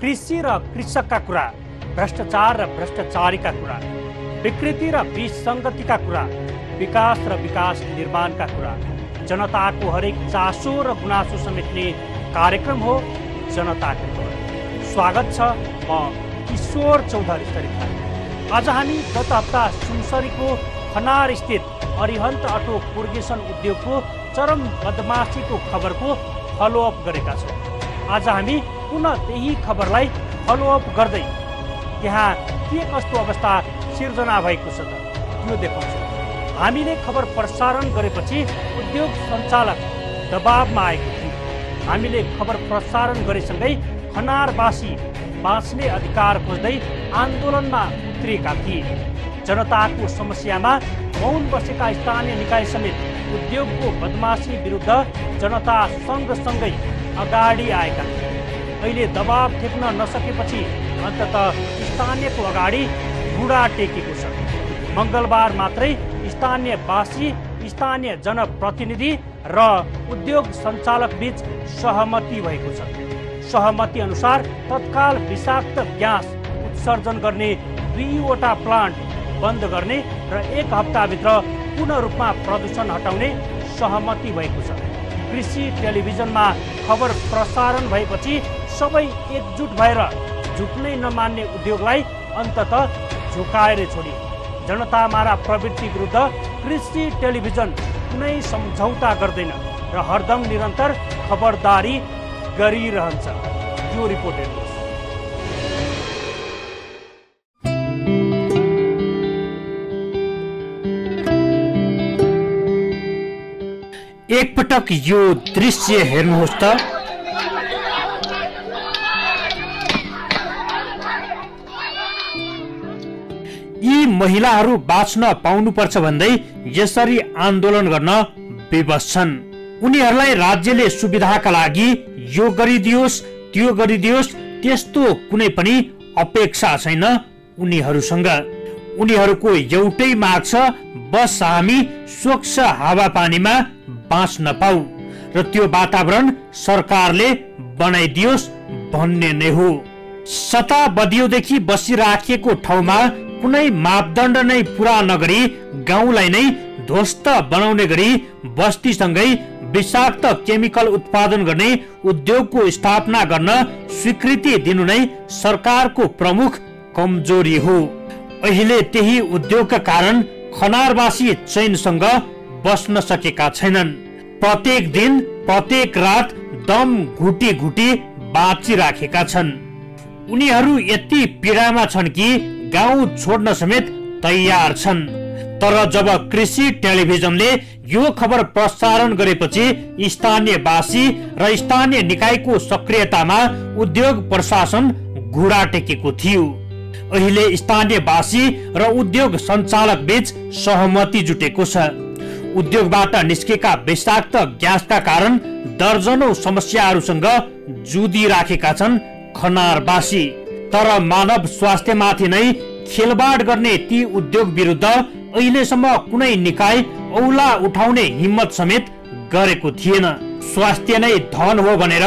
कृषि र कृषकका कुरा, भ्रष्टाचार र भ्रष्टाचारीका कुरा, विकृति र विसङ्गतिका कुरा, विकास र विकास निर्माणका कुरा, जनताको हरेक चासो र गुनासो समेट्ने कार्यक्रम हो जनताको घर। स्वागत छ, म किशोर चौधरी सरिता। आज हामी गत हप्ता सुनसरीको खनार स्थित अरिहन्त अटो पुर्गेसन उद्योगको चरम बदमाशीको खबरको फलोअप गरेका छौँ। आज हामी पुनः त्यही खबरलाई फलोअप गर्दै यहाँ के कस्तो अवस्था सिर्जना भएको छ त त्यो देखाउँछौँ। हामीले खबर प्रसारण गरेपछि उद्योग सञ्चालक दबावमा आएको थियो। हामीले खबर प्रसारण गरेसँगै खनारवासी बाँच्ने अधिकार खोज्दै आन्दोलनमा उत्रिएका थिए। जनताको समस्यामा मौन बसेका स्थानीय निकाय समेत उद्योगको बदमाशी विरुद्ध जनता सँगसँगै अगाडि आएका थिए। अहिले दबाव टेक्न नसकेपछि अन्ततः स्थानीयको अगाडि बुढा टेकेको छ। मङ्गलबार मात्रै स्थानीयवासी, स्थानीय जनप्रतिनिधि र उद्योग सञ्चालक बीच सहमति भएको छ। सहमति अनुसार तत्काल विषाक्त ग्यास उत्सर्जन गर्ने 2वटा प्लान्ट बन्द गर्ने र 1 हप्ताभित्र पूर्ण रूपमा प्रदूषण हटाउने सहमति भएको छ। कृषि टेलिभिजनमा खबर प्रसारण भएपछि सबै एकजुट भएर झुक्नै नमान्ने उद्योगलाई अन्ततः झुकाएर छोडियो। जनतामारा प्रवृत्ति विरुद्ध कृषि टेलिभिजन कुनै सम्झौता गर्दैन र हरदम निरन्तर खबरदारी गरिरहन्छ। यो रिपोर्ट हेर्नुहोस्। एकपटक यो दृश्य हेर्नुहोस् त। यी महिलाहरू बाँच्न पाउनुपर्छ भन्दै यसरी आन्दोलन गर्न विवश छन्। उनीहरूलाई राज्यले सुविधाका लागि यो गरिदियोस् त्यो गरिदियोस् त्यस्तो कुनै पनि अपेक्षा छैन उनीहरूसँग। उनीहरूको एउटै माग छ, बस हामी स्वच्छ हावापानीमा बाँच्न पाऊ र त्यो वातावरण सरकारले बनाइदियोस् भन्ने नै हो। शताब्दीदेखि बसिराखेको ठाउँमा कुनै मापदण्ड नै पूरा नगरी गाउँलाई नै ध्वस्त बनाउने गरी बस्तीसँगै विषाक्त केमिकल उत्पादन गर्ने उद्योगको स्थापना गर्न स्वीकृति दिनु नै सरकारको प्रमुख कमजोरी हो। अहिले त्यही उद्योगका कारण खनारवासी चैनसँग बस्न सकेका छैनन्। प्रत्येक दिन प्रत्येक रात दम घुटी घुटी बाँचिराखेका छन्। उनीहरू यति पीडामा छन् कि गाउँ छोड्न समेत तयार छन्। तर जब कृषि टेलिभिजनले यो खबर प्रसारण गरेपछि स्थानीयवासी र स्थानीय निकायको सक्रियतामा उद्योग प्रशासन घुँडा टेकेको थियो। अहिले स्थानीयवासी र उद्योग सञ्चालक बीच सहमति जुटेको छ। उद्योगबाट निस्केका विषाक्त ग्यासका कारण दर्जनौं समस्याहरूसँग जुधिराखेका छन् खनारवासी। तर मानव स्वास्थ्यमाथि नै खेलबाड गर्ने ती उद्योग विरुद्ध अहिलेसम्म कुनै निकाय औला उठाउने हिम्मत समेत गरेको थिएन। स्वास्थ्य नै धन हो भनेर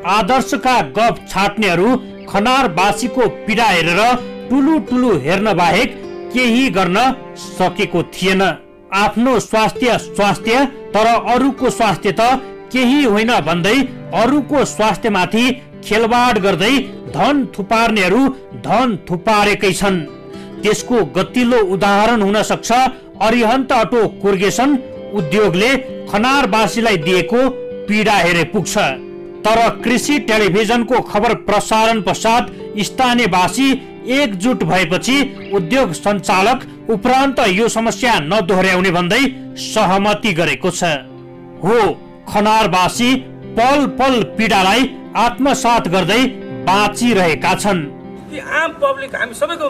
आदर्शका गफ छाट्नेहरू खनारवासीको पीडा हेरेर टुलु टुलु हेर्न बाहेक केही गर्न सकेको थिएन। आफ्नो स्वास्थ्य स्वास्थ्य तर अरूको स्वास्थ्य त केही होइन भन्दै अरूको स्वास्थ्यमाथि खेलबाड गर्दै धन थुपार्नेहरू धन थुपारेकै छन्। त्यसको गतिलो उदाहरण हुन सक्छ अरिहन्त अटो पुर्गेसन उद्योगले खनारवासीलाई दिएको पीडा हेरे पुग्छ। तर कृषि टेलिभिजनको खबर प्रसारण पश्चात स्थानीयवासी एकजुट भएपछि उद्योग सञ्चालक उपरान्त यो समस्या नदोहोर्याउने भन्दै सहमति गरेको छ। हो, खनारवासी पल पल पीडालाई आत्मसात गर्दै बाँचिरहेका छन्। आम पब्लिक हामी सबैको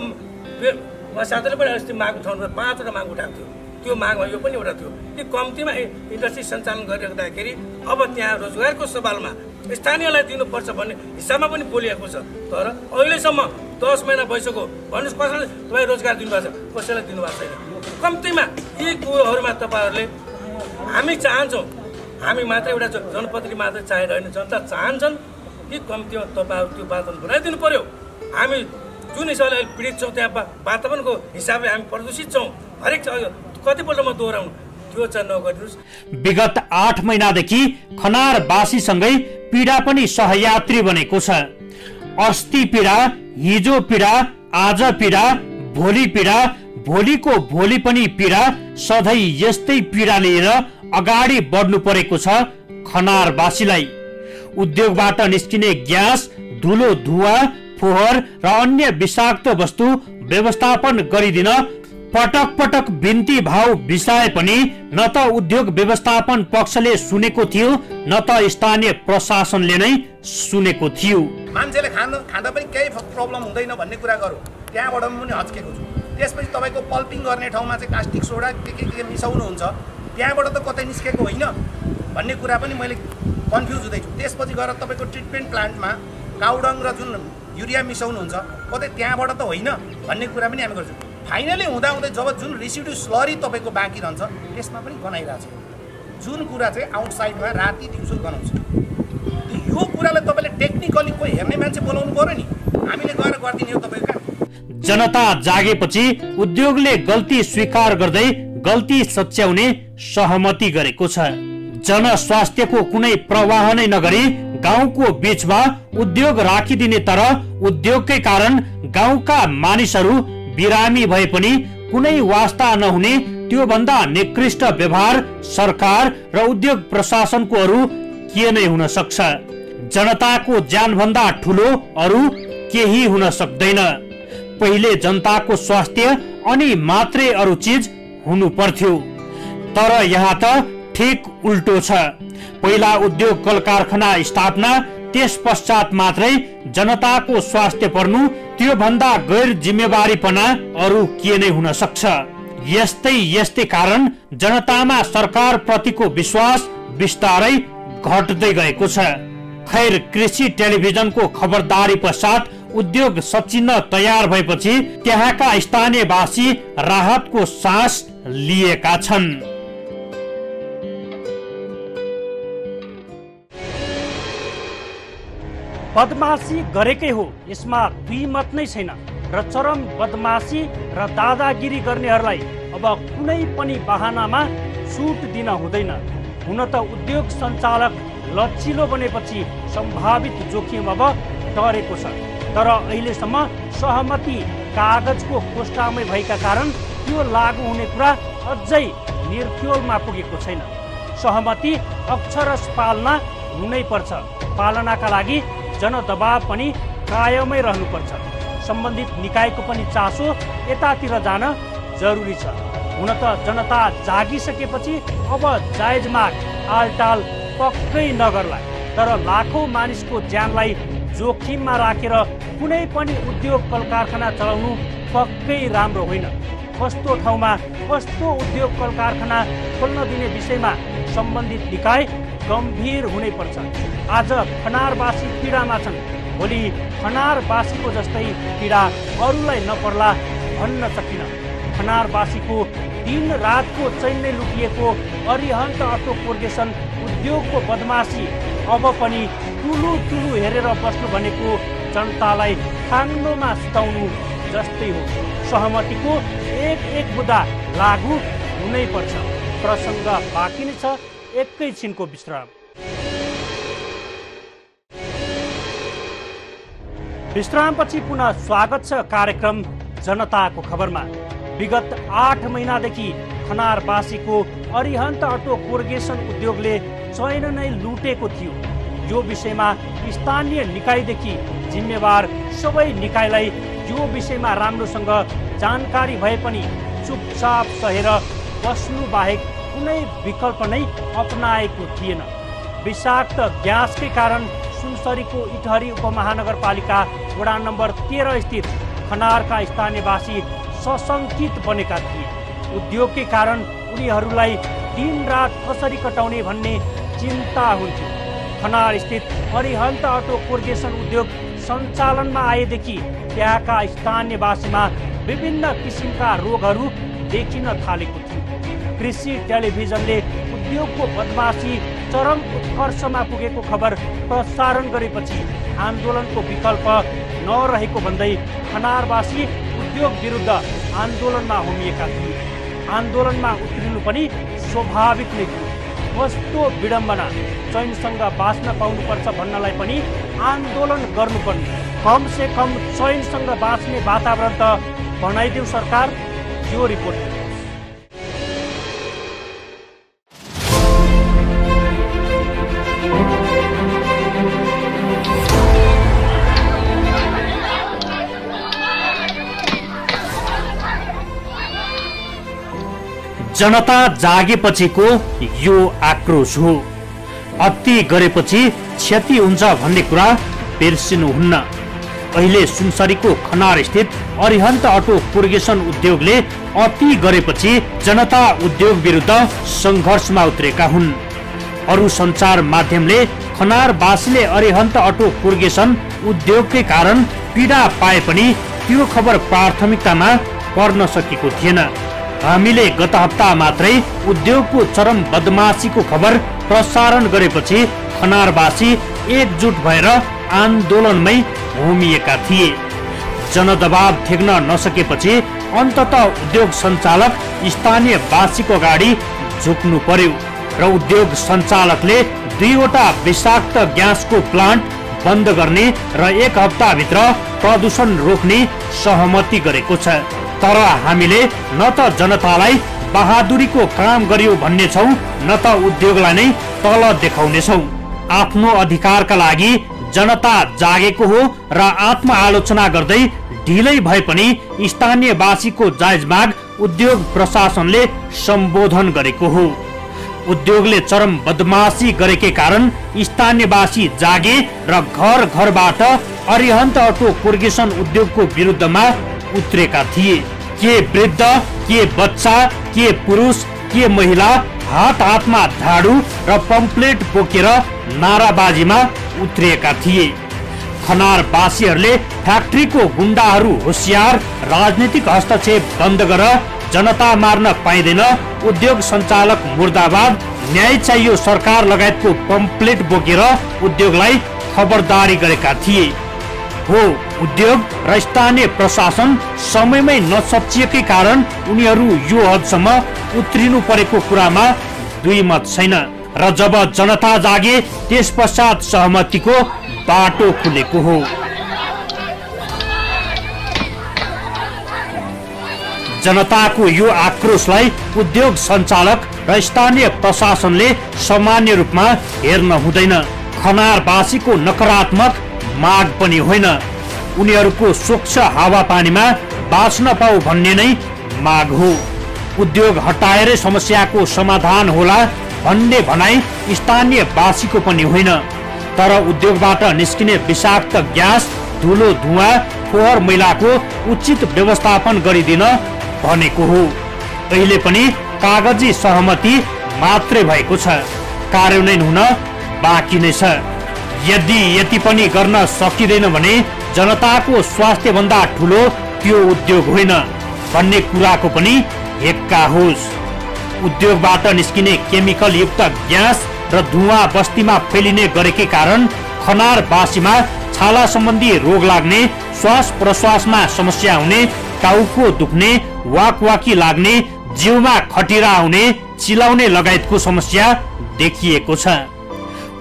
साथीले पनि अस्ति माग उठाउनु 5वटा माग उठाएको थियो। त्यो मागमा यो पनि एउटा थियो कि कम्तीमा इन्डस्ट्री सञ्चालन गरिराख्दाखेरि अब त्यहाँ रोजगारको सवालमा स्थानीयलाई दिनुपर्छ भन्ने हिसाबमा पनि बोलिएको छ। तर अहिलेसम्म 10 महिना भइसक्यो। भन्नुहोस् कसैले तपाईँ रोजगार दिनुभएको छ, कसैलाई दिनुभएको छैन। कम्तीमा यी कुरोहरूमा तपाईँहरूले हामी चाहन्छौँ, हामी मात्र एउटा जनप्रतिनिधि मात्र चाहेर होइन, जनता चाहन्छन् कि कम्तीमा तपाईँहरू त्यो वातावरण बनाइदिनु पर्यो। हामी जुन हिसाबले अहिले पीडित छौँ त्यहाँ वातावरणको हिसाबले हामी प्रदूषित छौँ। हरेक कतिपल्ट म दोहोऱ्याउनु त्यो चाहिँ नगरिदिनुहोस्। विगत 8 महिनादेखि खनारवासीसँगै पीडा पनि सहयात्री बनेको छ। अस्ति पीडा, हिजो पीडा, आज पीडा, भोलि पीडा, भोलिको भोलि पनि पीडा, सधैँ यस्तै पीडा लिएर अगाडि बढ्नु परेको छ खनारवासीलाई। उद्योगबाट निस्किने ग्यास, धुलो, धुवा, फोहोर र अन्य विषाक्त वस्तु व्यवस्थापन गरिदिन पटक पटक बिन्ती भाव बिसाए पनि न त उद्योग व्यवस्थापन पक्षले सुनेको थियो न त स्थानीय प्रशासनले नै सुनेको थियो। मान्छेले खाँदा पनि केही प्रब्लम हुँदैन भन्ने कुरा गरौँ, त्यहाँबाट पनि हच्केको छु। त्यसपछि तपाईँको पल्पिङ गर्ने ठाउँमा चाहिँ कास्टिक सोडा के मिसाउनुहुन्छ, त्यहाँबाट त कतै निस्केको होइन भन्ने कुरा पनि मैले कन्फ्युज हुँदैछु। त्यसपछि गएर तपाईँको ट्रिटमेन्ट प्लान्टमा काउडङ र जुन युरिया मिसाउनुहुन्छ कतै त्यहाँबाट त होइन भन्ने कुरा पनि हामी गर्छौँ। फाइनली हुँदाहुँदै जब जुन रेसिड्यु स्लरी तपाईँको बाँकी रहन्छ त्यसमा पनि गनाइरहेको छ। जुन कुरा चाहिँ आउटसाइडमा राति दिउँसो गनाउँछ। यो कुरालाई तपाईँले टेक्निकली कोही हेर्ने मान्छे बोलाउनु पर्यो नि, हामीले गएर गरिदिने हो तपाईँको काम। जनता जागेपछि उद्योगले गल्ती स्वीकार गर्दै गल्ती सच्याउने सहमति गरेको छ। जनस्वास्थ्यको कुनै प्रवाह नै नगरी गाउँको बीचमा उद्योग राखिदिने, तर उद्योगकै कारण गाउँका मानिसहरू बिरामी भए पनि कुनै वास्ता नहुने, त्यो भन्दा निकृष्ट व्यवहार सरकार र उद्योग प्रशासनको अरू के नै हुन सक्छ। जनताको ज्यान भन्दा ठुलो अरू केही हुन सक्दैन। पहिले जनताको स्वास्थ्य अनि मात्रै अरू चिज हुनु पर्थ्यो, तर यहाँ त ठीक उल्टो छ। पहिला उद्योग कल कारखाना स्थापना, त्यस पश्चात मात्रै जनताको स्वास्थ्य पर्नु, त्यो भन्दा गैर जिम्मेवारीपना अरू के नै हुन सक्छ। यस्तै कारण जनतामा सरकार प्रतिको विश्वास बिस्तारै घट्दै गएको छ। खैर, कृषि टेलिभिजनको खबरदारी पश्चात उद्योग सचिन्न तयार भएपछि त्यहाँका स्थानीयवासी राहतको सास लिएका छन्। बदमासी गरेकै हो, यसमा दुई मत नै छैन र चरम बदमासी र दादागिरी गर्नेहरूलाई अब कुनै पनि बहानामा छुट दिन हुँदैन। हुन त उद्योग सञ्चालक लचिलो बनेपछि सम्भावित जोखिम अब डरेको छ, तर अहिलेसम्म सहमति कागजको खोस्टामै भएका कारण त्यो लागू हुने कुरा अझै निर्क्योलमा पुगेको छैन। सहमति अक्षरश पालना हुनै पर्छ। पालनाका लागि जनदबाव पनि कायमै रहनुपर्छ। सम्बन्धित निकायको पनि चासो यतातिर जान जरुरी छ। हुन त जनता जागिसकेपछि अब जायज माग आलटाल पक्कै नगर्ला, तर लाखौं मानिसको ज्यानलाई जोखिममा राखेर कुनै पनि उद्योग कल कारखाना चलाउनु पक्कै राम्रो होइन। कस्तो ठाउँमा कस्तो उद्योग कल कारखाना खोल्न दिने विषयमा सम्बन्धित निकाय गम्भीर हुनै पर्छ। आज खनारवासी पीडामा छन्, भोलि खनारवासीको जस्तै पीडा अरूलाई नपर्ला भन्न सकिन। खनारवासीको दिन रातको चैन नै लुटिएको अरिहन्त अटो कोर्गेसन उद्योगको बदमासी अब पनि टुलु हेरेर बस्नु भनेको जनतालाई खाङ्लोमा सुताउनु जस्तै हो। सहमतिको एक बुँदा लागू हुनै पर्छ। प्रसङ्ग बाँकी नै छ, एकैछिनको विश्राम। विश्रामपछि पुनः स्वागत छ कार्यक्रम जनताको खबरमा। विगत 8 महिनादेखि खनारवासीको अरिहन्त अटो कोर्गेसन उद्योगले चैन नै लुटेको थियो। यो विषयमा स्थानीय निकायदेखि जिम्मेवार सबै निकायलाई यो विषयमा राम्रोसँग जानकारी भए पनि चुपचाप सहेर बस्नु बाहेक कुनै विकल्प नै अपनाएको थिएन। विषाक्त ग्यासकै कारण सुनसरीको इटहरी उपमहानगरपालिका वडा नम्बर 13 स्थित खनारका स्थानीयवासी सशङ्कित बनेका थिए। उद्योगकै कारण उनीहरूलाई दिनरात कसरी कटाउने भन्ने चिन्ता हुन्थ्यो। खनार स्थित अरिहन्त अटो कोर्गेसन उद्योग सञ्चालनमा आएदेखि त्यहाँका स्थानीयवासीमा विभिन्न किसिमका रोगहरू देखिन थालेको थियो। कृषि टेलिभिजनले उद्योगको बदमासी चरम उत्कर्षमा पुगेको खबर प्रसारण गरेपछि आन्दोलनको विकल्प नरहेको भन्दै खनारवासी उद्योग विरुद्ध आन्दोलनमा होमिएका थिए। आन्दोलनमा उत्रिनु पनि स्वाभाविक नै थियो। कस्तो विडम्बना, चयनसँग बाँच्न पाउनुपर्छ भन्नलाई पनि आन्दोलन गर्नुपर्ने। कम से कम चयनसँग बाँच्ने वातावरण त बनाइदेऊ सरकार। यो रिपोर्ट जनता जागेपछिको यो आक्रोश हो। अति गरेपछि क्षति हुन्छ भन्ने कुरा बिर्सिनुहुन्न। अहिले सुनसरीको खनार स्थित अरिहन्त अटो पुर्गेसन उद्योगले अति गरेपछि जनता उद्योग विरुद्ध संघर्षमा उत्रेका हुन्। अरू सञ्चार माध्यमले खनारवासीले अरिहन्त अटो पुर्गेसन उद्योगकै कारण पीडा पाए पनि त्यो खबर प्राथमिकतामा पर्न सकेको थिएन। हामीले गत हप्ता मात्रै उद्योगको चरम बदमाशीको खबर प्रसारण गरेपछि खनारवासी एकजुट भएर आन्दोलनमै होमिएका थिए। जनदबाव थेग्न नसकेपछि अन्ततः उद्योग सञ्चालक स्थानीयवासीको अगाडि झुक्नु पर्यो र उद्योग सञ्चालकले 2वटा विषाक्त ग्यासको प्लान्ट बन्द गर्ने र 1 हप्ताभित्र प्रदूषण रोक्ने सहमति गरेको छ। तर हामीले न त जनतालाई बहादुरीको काम गरियो भन्ने छौं, न त उद्योगलाई नै तल देखाउनेछौं। आफ्नो अधिकारका लागि जनता जागेको हो र आत्मआलोचना गर्दै ढिलै भए पनि स्थानीयवासीको जायज माग उद्योग प्रशासनले सम्बोधन गरेको हो। उद्योगले चरम बदमाशी गरेकै कारण स्थानीयवासी जागे र घर घरबाट अरिहन्त अटो पुर्गेसन उद्योगको विरुद्धमा उत्रेका थिए। के वृद्ध, के बच्चा, के पुरुष, के महिला हात हातमा झाडु र पम्पलेट बोकेर नाराबाजीमा उत्रिएका थिए। खनारवासीहरूले फ्याक्ट्रीको गुण्डाहरू होसियार, राजनीतिक हस्तक्षेप बन्द गर, जनता मार्न पाइँदैन, उद्योग सञ्चालक मुर्दाबाद, न्याय चाहियो सरकार लगायतको पम्पलेट बोकेर उद्योगलाई खबरदारी गरेका थिए। हो, उद्योग र स्थानीय प्रशासन समयमै नसचिएकै कारण उनीहरू यो हदसम्म उत्रिनु परेको कुरामा दुई मत छैन र जब जनता जागे त्यस पश्चात सहमतिको बाटो खुलेको हो। जनताको यो आक्रोशलाई उद्योग सञ्चालक र स्थानीय प्रशासनले सामान्य रूपमा हेर्न हुँदैन। खनारवासीको नकारात्मक माग पनि होइन, उनीहरूको स्वच्छ हावापानीमा बाँच्न पाऊ भन्ने नै माग हो। उद्योग हटाएरै समस्याको समाधान होला भन्ने भनाइ स्थानीयवासीको पनि होइन, तर उद्योगबाट निस्किने विषाक्त ग्यास, धुलो, धुवाँ, फोहोर मैलाको उचित व्यवस्थापन गरिदिन भनेको हो। अहिले पनि कागजी सहमति मात्रै भएको छ, कार्यान्वयन हुन बाँकी नै छ। यदि यति पनि गर्न सकिँदैन भने जनताको स्वास्थ्य भन्दा ठुलो त्यो उद्योग होइन भन्ने कुराको पनि हेक्का होस्। उद्योगबाट निस्किने केमिकल युक्त ग्यास र धुवाँ बस्तीमा फैलिने गरेकै कारण खनारवासीमा छाला सम्बन्धी रोग लाग्ने, श्वास प्रश्वासमा समस्या हुने, टाउको दुख्ने, वाकवाकी लाग्ने, जिउमा खटिरा आउने, चिलाउने लगायतको समस्या देखिएको छ।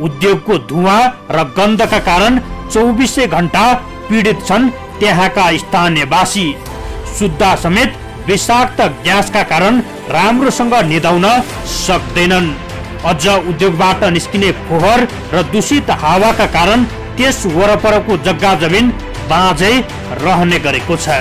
उद्योगको धुवाँ र गन्धका कारण 24 घण्टा पीडित छन् त्यहाँका स्थानीयवासी। सुत्दा समेत विषाक्त ग्यासका कारण राम्रोसँग निदाउन सक्दैनन्। अझ उद्योगबाट निस्किने फोहोर र दूषित हावाका कारण त्यस वरपरको जग्गा जमिन बाँझै रहने गरेको छ।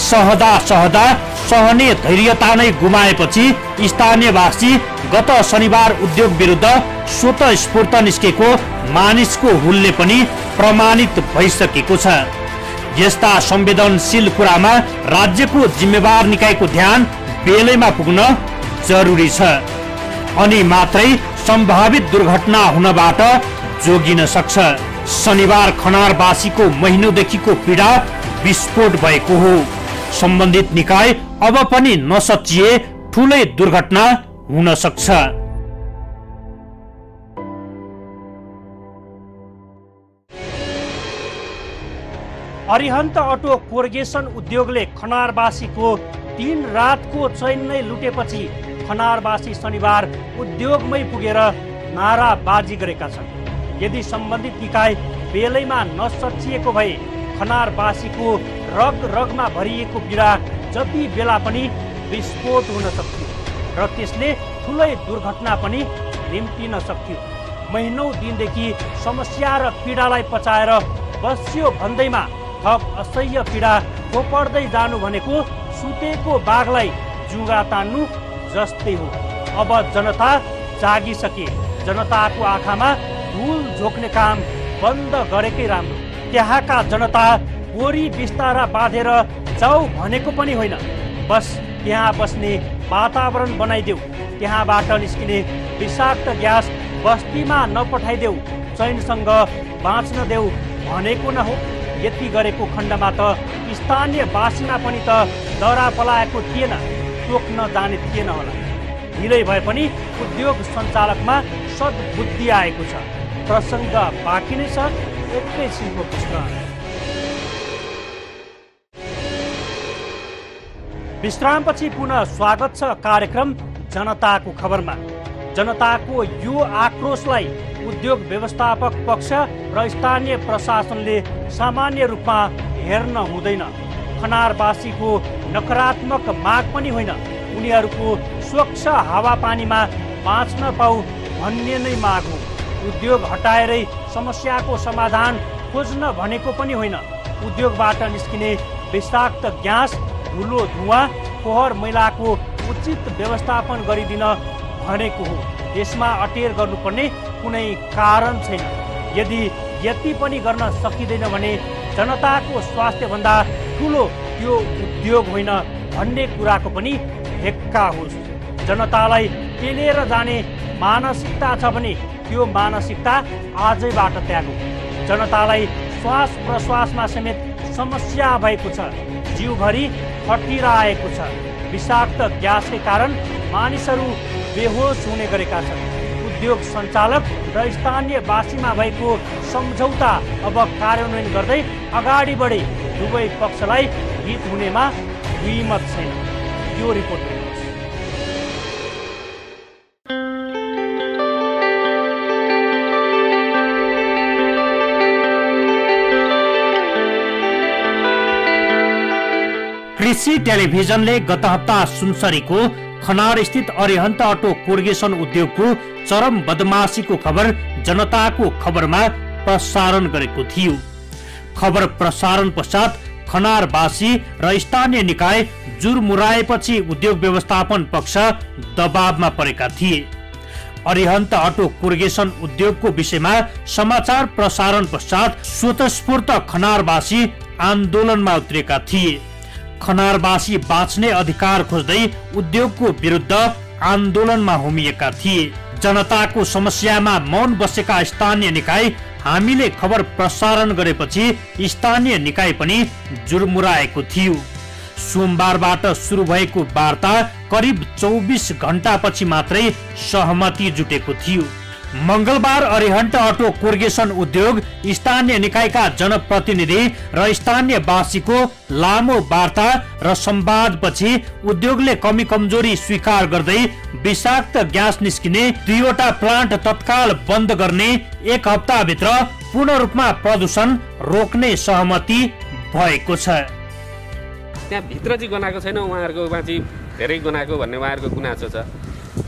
सहदा सहदा सहने धैर्यता नै गुमाएपछि स्थानीयवासी गत शनिबार उद्योग विरुद्ध स्वतः स्फूर्त निस्केको मानिसको हुलले पनि प्रमाणित भइसकेको छ। यस्ता संवेदनशील कुरामा राज्यको जिम्मेवार निकायको ध्यान बेलैमा पुग्न जरुरी छ, अनि मात्रै सम्भावित दुर्घटना हुनबाट जोगिन सक्छ। शनिबार खनारवासीको महिनौदेखिको पीडा विस्फोट भएको हो। सम्बन्धित निकाय अब पनि नसचिए ठूलै दुर्घटना हुन सक्छ। अरिहन्त अटो कोर्गेसन उद्योगले खनारवासीको दिन रातको चैन नै लुटेपछि खनारवासी शनिबार उद्योगमै पुगेर नाराबाजी गरेका छन्। यदि सम्बन्धित निकाय बेलैमा नसचिएको भए खनारवासीको रग रगमा भरिएको पीडा जति बेला पनि विस्फोट हुन सक्थ्यो र त्यसले ठुलै दुर्घटना पनि निम्तिन सक्थ्यो। महिनौ दिनदेखि समस्या र पीडालाई पचाएर बस्यो भन्दैमा थप असह्य पीडा थोपर्दै जानु भनेको सुतेको बाघलाई जुगा तान्नु जस्तै हो। अब जनता जागिसके। जनताको आँखामा धुल झोक्ने काम बन्द गरेकै राम्रो। त्यहाँका जनता बोरी बिस्तारा बाँधेर जाऊ भनेको पनि होइन, बस त्यहाँ बस्ने वातावरण बनाइदेऊ, त्यहाँबाट निस्किने विषाक्त ग्यास बस्तीमा नपठाइदेऊ, चैनसँग बाँच्न देऊ भनेको न हो। यति गरेको खण्डमा त स्थानीयवासीमा पनि त डरा पलाएको थिएन, टोक्न जाने थिएन होला। ढिलै भए पनि उद्योग सञ्चालकमा सद्बुद्धि आएको छ। प्रसङ्ग बाँकी नै छ, एकैछिनको विश्रामपछि पुनः स्वागत छ कार्यक्रम जनताको खबरमा। जनताको यो आक्रोशलाई उद्योग व्यवस्थापक पक्ष र स्थानीय प्रशासनले सामान्य रूपमा हेर्न हुँदैन। खनारवासीको नकारात्मक माग पनि होइन, उनीहरूको स्वच्छ हावापानीमा बाँच्न पाऊ भन्ने नै माग हो। उद्योग हटाएरै समस्याको समाधान खोज्न भनेको पनि होइन। उद्योगबाट निस्किने विषाक्त ग्यास, धुलो, धुवाँ, फोहोर मैलाको उचित व्यवस्थापन गरिदिन भनेको हो। यसमा अटेर गर्नुपर्ने कुनै कारण छैन। यदि यति पनि गर्न सकिँदैन भने जनताको स्वास्थ्यभन्दा ठुलो त्यो उद्योग होइन भन्ने कुराको पनि हेक्का होस्। जनतालाई पेलेर जाने मानसिकता छ भने त्यो मानसिकता आजैबाट त्यागौँ। जनतालाई श्वास प्रश्वासमा समेत समस्या भएको छ, जिउभरि खटिरहेको छ। विषाक्त ग्यासकै कारण मानिसहरू बेहोस हुने गरेका छन्। उद्योग सञ्चालक र स्थानीयवासीमा भएको सम्झौता अब कार्यान्वयन गर्दै अगाडि बढे दुवै पक्षलाई हित हुनेमा दुईमत छैन। यो रिपोर्ट हेर्नुहोस्। कृषि टेलिभिजनले गत हप्ता सुनसरीको खनार स्थित अरिहन्त अटो कोर्गेसन उद्योगको चरम बदमाशीको खबर जनताको खबरमा प्रसारण गरेको थियो। खबर प्रसारण पश्चात खनारवासी र स्थानीय निकाय जुरमुराएपछि उद्योग व्यवस्थापन पक्ष दबावमा परेका थिए। अरिहन्त अटो कोर्गेसन उद्योगको विषयमा समाचार प्रसारण पश्चात स्वतस्फूर्त खनारवासी आन्दोलनमा उत्रेका थिए। खनारवासी बाँच्ने अधिकार खोज्दै उद्योगको विरुद्ध आन्दोलनमा होमिएका थिए। जनताको समस्यामा मौन बसेका स्थानीय निकाय हामीले खबर प्रसारण गरेपछि स्थानीय निकाय पनि जुरमुराएको थियो। सोमबारबाट सुरु भएको वार्ता करिब 24 घण्टापछि मात्रै सहमति जुटेको थियो। मंगलबार अरिहन्त अटो कोर्गेसन उद्योग स्थानीय निकायका जनप्रतिनिधि र स्थानीयवासीको लामो वार्ता र संवादपछि उद्योगले कमी कमजोरी स्वीकार गर्दै विषाक्त ग्यास निस्किने 2वटा प्लान्ट तत्काल बन्द गर्ने 1 हप्ताभित्र पूर्ण रूपमा प्रदूषण रोक्ने सहमति भएको छ। त्यहाँ भित्र चाहिँ गनाएको छैन, उहाँहरूकोमा चाहिँ धेरै गनाएको भन्ने उहाँहरूको गुनासो छ।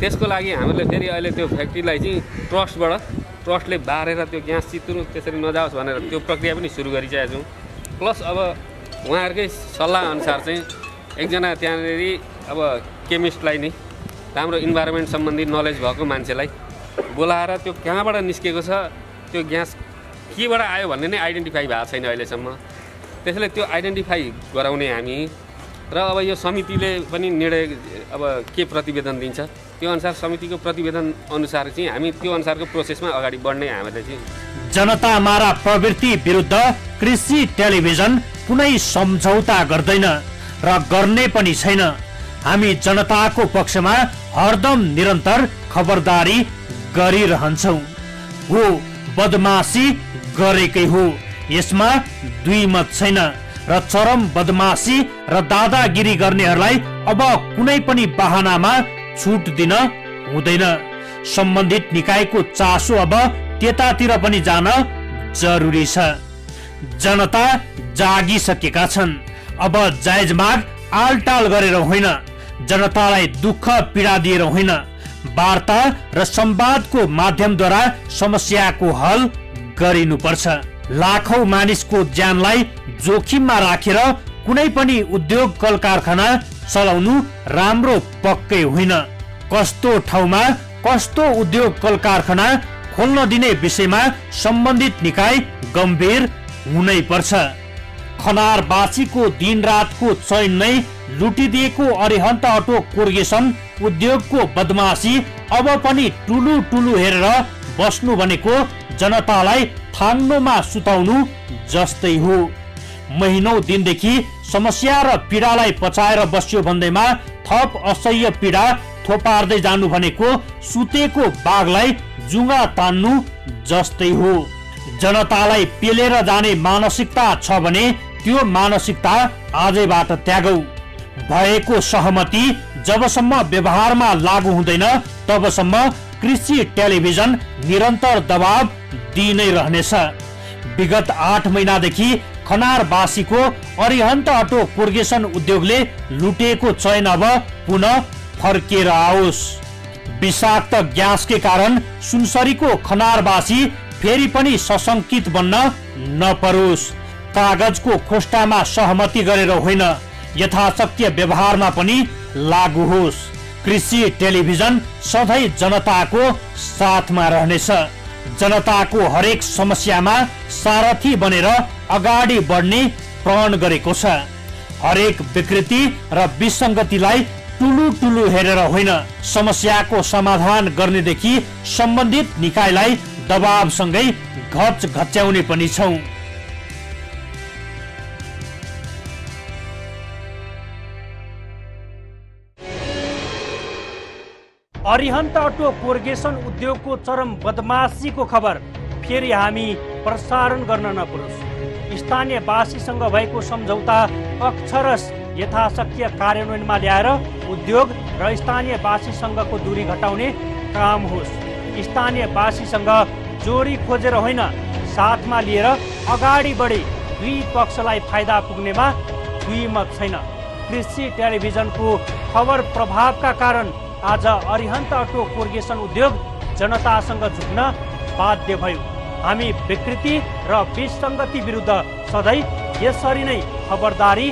त्यसको लागि हामीले फेरि अहिले त्यो फ्याक्ट्रीलाई चाहिँ ट्रस्टले बारेर त्यो ग्यास चितुरो त्यसरी नजाओस् भनेर त्यो प्रक्रिया पनि सुरु गरिसकेका छौँ। प्लस अब उहाँहरूकै सल्लाह अनुसार चाहिँ एकजना त्यहाँनिर अब केमिस्टलाई नि राम्रो इन्भाइरोमेन्ट सम्बन्धी नलेज भएको मान्छेलाई बोलाएर त्यो कहाँबाट निस्केको छ त्यो ग्यास केबाट आयो भन्ने नै आइडेन्टिफाई भएको छैन अहिलेसम्म। त्यसैले त्यो आइडेन्टिफाई गराउने हामी र अब यो समितिले पनि निर्णय अब के प्रतिवेदन दिन्छ त्यो अनुसार समितिको प्रतिवेदन अनुसार चाहिँ हामी त्यो अनुसारको प्रोसेसमा अगाडि बढ्ने हामीले चाहिँ। जनता मारा प्रवृत्ति विरुद्ध कृषि टेलिभिजन कुनै सम्झौता गर्दैन र गर्ने पनि छैन। हामी जनताको पक्षमा हरदम निरन्तर खबरदारी गरिरहन्छौँ। हो बदमासी गरेकै हो, यसमा दुई मत छैन र चरम बदमासी र दादागिरी गर्नेहरूलाई अब कुनै पनि बहानामा छुट दिन हुँदैन। सम्बन्धित निकायको चासो अब त्यतातिर पनि जान जरुरी छ। जनता जागिसकेका छन्। अब जायज माग आलटाल गरेर होइन, जनतालाई दुःख पीडा दिएर होइन, वार्ता र संवादको माध्यमद्वारा समस्याको हल गरिनुपर्छ। लाखौं मानिसको ज्यानलाई जोखिममा राखेर कुनै पनि उद्योग कल कारखाना चलाउनु राम्रो पक्कै होइन। कस्तो ठाउँमा कस्तो उद्योग कल कारखाना खोल्न दिने विषयमा सम्बन्धित निकाय गम्भीर हुनै पर्छ। खनारवासीको दिनरातको चयन नै लुटिदिएको अरिहन्त अटो कोर्गेसन उद्योगको बदमासी अब पनि टुलु टुलु हेरेर बस्नु भनेको जनतालाई थाङ्नोमा सुताउनु जस्तै हो। महिनौं दिनदेखि समस्या र पीडालाई पचाएर बस्यो भन्दैमा थप असह्य पीडा थोपार्दै जानु भनेको सुतेको बाघलाई जुङ्गा तान्नु जस्तै हो। जनतालाई पेलेर जाने मानसिकता छ भने त्यो मानसिकता आजैबाट त्यागौ। भएको सहमति जबसम्म व्यवहारमा लागू हुँदैन तबसम्म कृषि टेलिभिजन निरन्तर दबाब दिइ नै रहनेछ। विगत 8 महिनादेखि खनारवासीको अरिहन्त अटो कोर्गेसन उद्योगले लुटेको चयन अब पुनः फर्केर आओस्। विषाक्त ग्यासकै कारण सुनसरीको खनारवासी फेरि पनि सशंकित बन्न नपरोस्। कागजको खोस्टामा सहमति गरेर होइन, यथाशक्य व्यवहारमा पनि लागू होस्। कृषि टेलिभिजन सधैँ जनताको साथमा रहनेछ। जनताको हरेक समस्यामा सारथी बनेर अगाडि बढ्ने प्रण गरेको छ। हरेक विकृति र विसङ्गतिलाई टुलु टुलु हेरेर होइन, समस्याको समाधान गर्नेदेखि सम्बन्धित निकायलाई दबावसँगै घच घच्याउने पनि छौं। अरिहन्त अटो कोर्गेसन उद्योगको चरम बदमासीको खबर फेरि हामी प्रसारण गर्न नपरोस्। स्थानीयवासीसँग भएको सम्झौता अक्षरश यथाशक्य कार्यान्वयनमा ल्याएर उद्योग र स्थानीयवासीसँगको दूरी घटाउने काम होस्। स्थानीयवासीसँग जोडी खोजेर होइन, साथमा लिएर अगाडि बढे दुई पक्षलाई फाइदा पुग्नेमा दुई मत छैन। कृषि टेलिभिजनको खबर प्रभावका कारण आज अरिहन्त अटो कोर्गेसन उद्योग जनतासँग झुक्न बाध्य भयो। हामी विकृति र विसङ्गति विरुद्ध सधैँ यसरी नै खबरदारी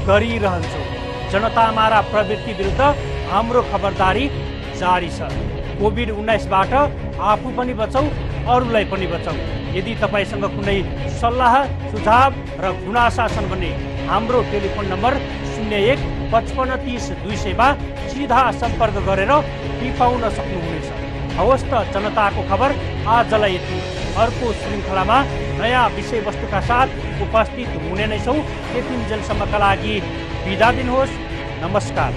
गरिरहन्छौँ। जनता मारा प्रवृत्ति विरुद्ध हाम्रो खबरदारी जारी छ। कोभिड-19बाट आफू पनि बचौँ, अरूलाई पनि बचाउँ। यदि तपाईँसँग कुनै सल्लाह सुझाव र गुनासा छन् भने हाम्रो टेलिफोन नम्बर 01-55-30-200 सिधा सम्पर्क गरेर टिपाउन सक्नुहुनेछ। हवस् त, जनताको खबर आजलाई यति। अर्को श्रृङ्खलामा नयाँ विषयवस्तुका साथ उपस्थित हुने नै छौँ। त्यतिन्जेलसम्मका लागि बिदा दिनुहोस्। नमस्कार।